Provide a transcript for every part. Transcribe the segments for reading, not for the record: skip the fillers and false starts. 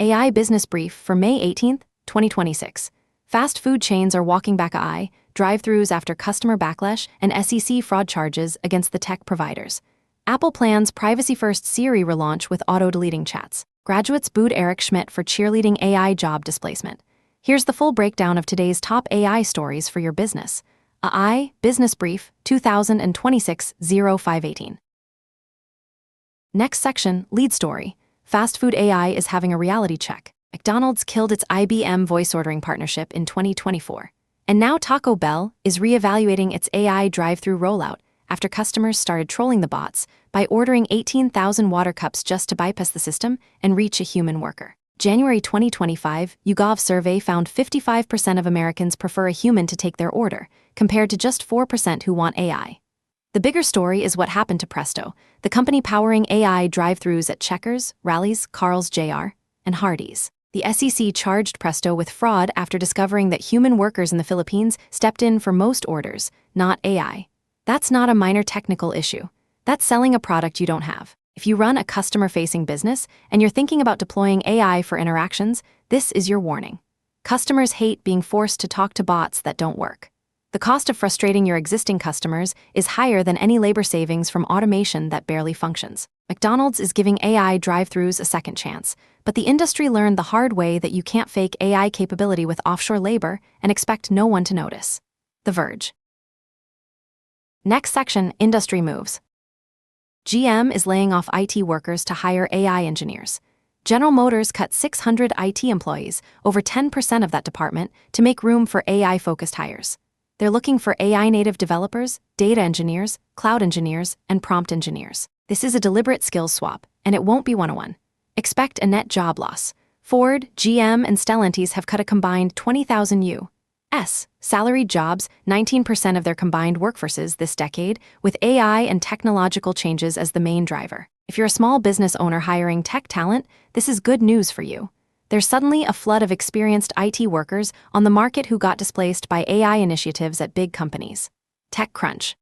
AI Business Brief for May 18, 2026. Fast food chains are walking back AI, drive-thrus after customer backlash, and SEC fraud charges against the tech providers. Apple plans privacy-first Siri relaunch with auto-deleting chats. Graduates booed Eric Schmidt for cheerleading AI job displacement. Here's the full breakdown of today's top AI stories for your business. AI Business Brief 2026-0518. Next section, lead story. Fast food AI is having a reality check. McDonald's killed its IBM voice ordering partnership in 2024. And now Taco Bell is reevaluating its AI drive-thru rollout after customers started trolling the bots by ordering 18,000 water cups just to bypass the system and reach a human worker. January 2025, YouGov survey found 55% of Americans prefer a human to take their order, compared to just 4% who want AI. The bigger story is what happened to Presto, the company powering AI drive-thrus at Checkers, Rally's, Carl's Jr., and Hardee's. The SEC charged Presto with fraud after discovering that human workers in the Philippines stepped in for most orders, not AI. That's not a minor technical issue. That's selling a product you don't have. If you run a customer-facing business and you're thinking about deploying AI for interactions, this is your warning. Customers hate being forced to talk to bots that don't work. The cost of frustrating your existing customers is higher than any labor savings from automation that barely functions. McDonald's is giving AI drive-thrus a second chance, but the industry learned the hard way that you can't fake AI capability with offshore labor and expect no one to notice. The Verge. Next section, industry moves. GM is laying off IT workers to hire AI engineers. General Motors cut 600 IT employees, over 10% of that department, to make room for AI-focused hires. They're looking for AI-native developers, data engineers, cloud engineers, and prompt engineers. This is a deliberate skills swap, and it won't be one-on-one. Expect a net job loss. Ford, GM, and Stellantis have cut a combined 20,000 U.S. salaried jobs, 19% of their combined workforces this decade, with AI and technological changes as the main driver. If you're a small business owner hiring tech talent, this is good news for you. There's suddenly a flood of experienced IT workers on the market who got displaced by AI initiatives at big companies. TechCrunch.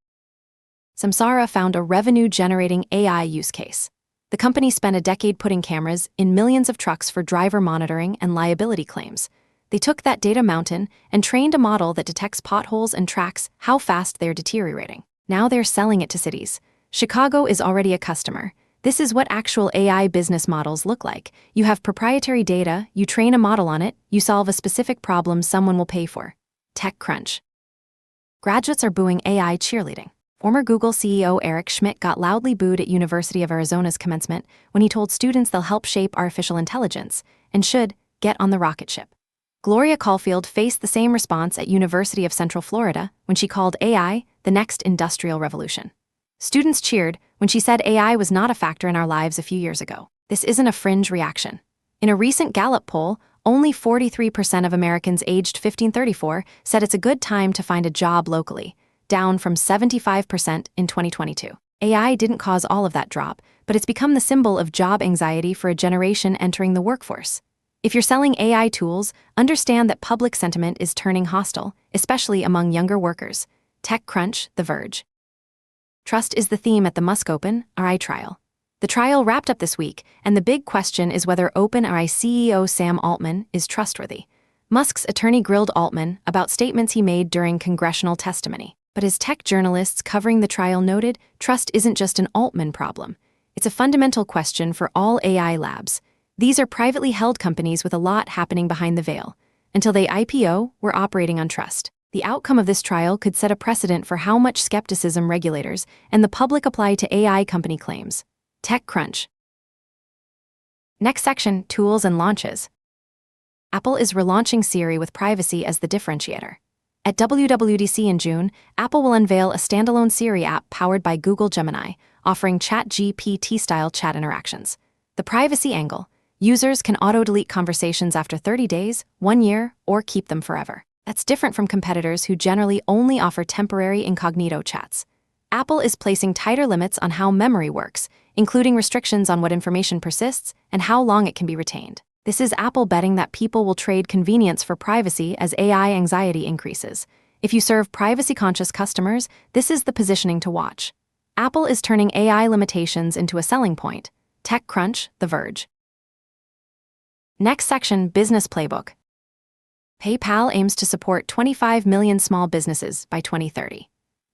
Samsara found a revenue-generating AI use case. The company spent a decade putting cameras in millions of trucks for driver monitoring and liability claims. They took that data mountain and trained a model that detects potholes and tracks how fast they're deteriorating. Now they're selling it to cities. Chicago is already a customer. This is what actual AI business models look like. You have proprietary data, you train a model on it, you solve a specific problem someone will pay for. TechCrunch. Graduates are booing AI cheerleading. Former Google CEO Eric Schmidt got loudly booed at University of Arizona's commencement when he told students they'll help shape artificial intelligence and should get on the rocket ship. Gloria Caulfield faced the same response at University of Central Florida when she called AI the next industrial revolution. Students cheered when she said AI was not a factor in our lives a few years ago. This isn't a fringe reaction. In a recent Gallup poll, only 43% of Americans aged 15-34 said it's a good time to find a job locally, down from 75% in 2022. AI didn't cause all of that drop, but it's become the symbol of job anxiety for a generation entering the workforce. If you're selling AI tools, understand that public sentiment is turning hostile, especially among younger workers. TechCrunch, The Verge. Trust is the theme at the Musk OpenAI trial. The trial wrapped up this week, and the big question is whether OpenAI CEO Sam Altman is trustworthy. Musk's attorney grilled Altman about statements he made during congressional testimony. But as tech journalists covering the trial noted, trust isn't just an Altman problem. It's a fundamental question for all AI labs. These are privately held companies with a lot happening behind the veil. Until they IPO, we're operating on trust. The outcome of this trial could set a precedent for how much skepticism regulators and the public apply to AI company claims. TechCrunch. Next section, tools and launches. Apple is relaunching Siri with privacy as the differentiator. At WWDC in June, Apple will unveil a standalone Siri app powered by Google Gemini, offering ChatGPT-style chat interactions. The privacy angle: users can auto-delete conversations after 30 days, 1 year, or keep them forever. That's different from competitors who generally only offer temporary incognito chats. Apple is placing tighter limits on how memory works, including restrictions on what information persists and how long it can be retained. This is Apple betting that people will trade convenience for privacy as AI anxiety increases. If you serve privacy-conscious customers, this is the positioning to watch. Apple is turning AI limitations into a selling point. TechCrunch, The Verge. Next section, Business Playbook. PayPal aims to support 25 million small businesses by 2030.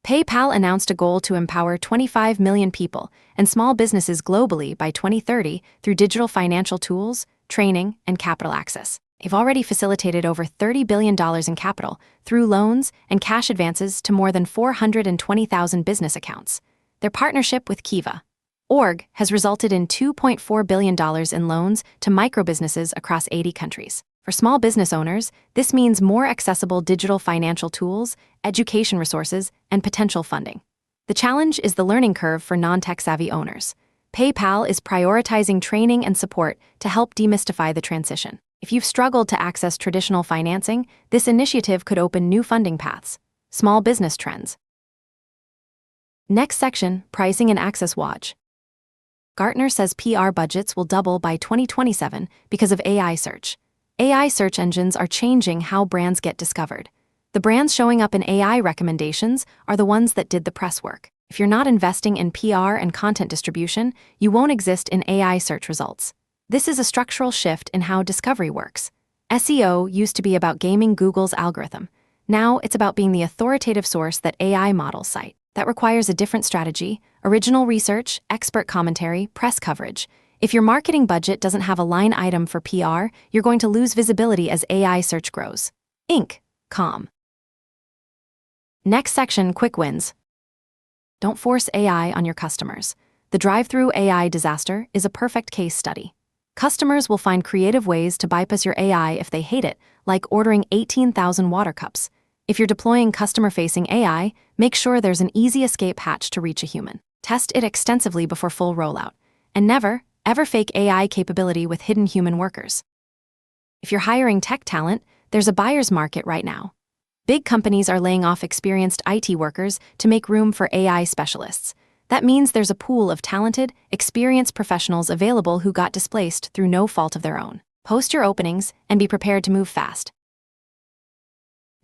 PayPal announced a goal to empower 25 million people and small businesses globally by 2030 through digital financial tools, training, and capital access. They've already facilitated over $30 billion in capital through loans and cash advances to more than 420,000 business accounts. Their partnership with Kiva.org has resulted in $2.4 billion in loans to microbusinesses across 80 countries. For small business owners, this means more accessible digital financial tools, education resources, and potential funding. The challenge is the learning curve for non-tech-savvy owners. PayPal is prioritizing training and support to help demystify the transition. If you've struggled to access traditional financing, this initiative could open new funding paths. Small business trends. Next section, Pricing and Access Watch. Gartner says PR budgets will double by 2027 because of AI search. AI search engines are changing how brands get discovered. The brands showing up in AI recommendations are the ones that did the press work. If you're not investing in PR and content distribution, you won't exist in AI search results. This is a structural shift in how discovery works. SEO used to be about gaming Google's algorithm. Now it's about being the authoritative source that AI models cite. That requires a different strategy, original research, expert commentary, press coverage. If your marketing budget doesn't have a line item for PR, you're going to lose visibility as AI search grows. Inc.com. Next section, Quick Wins. Don't force AI on your customers. The drive-through AI disaster is a perfect case study. Customers will find creative ways to bypass your AI if they hate it, like ordering 18,000 water cups. If you're deploying customer-facing AI, make sure there's an easy escape hatch to reach a human. Test it extensively before full rollout. And never, ever fake AI capability with hidden human workers. If you're hiring tech talent, there's a buyer's market right now. Big companies are laying off experienced IT workers to make room for AI specialists. That means there's a pool of talented, experienced professionals available who got displaced through no fault of their own. Post your openings and be prepared to move fast.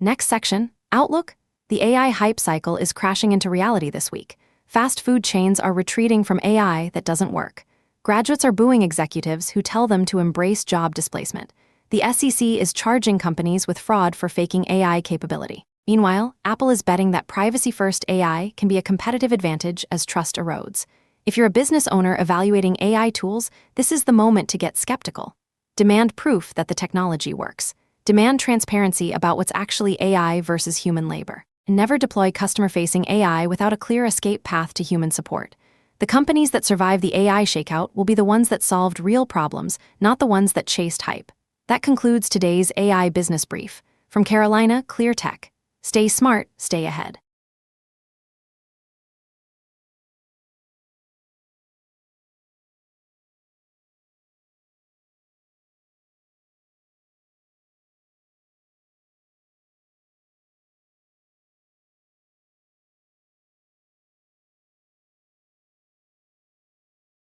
Next section, Outlook. The AI hype cycle is crashing into reality this week. Fast food chains are retreating from AI that doesn't work. Graduates are booing executives who tell them to embrace job displacement. The SEC is charging companies with fraud for faking AI capability. Meanwhile, Apple is betting that privacy-first AI can be a competitive advantage as trust erodes. If you're a business owner evaluating AI tools, this is the moment to get skeptical. Demand proof that the technology works. Demand transparency about what's actually AI versus human labor. And never deploy customer-facing AI without a clear escape path to human support. The companies that survive the AI shakeout will be the ones that solved real problems, not the ones that chased hype. That concludes today's AI Business Brief. From Carolina Clear Tech. Stay smart, stay ahead.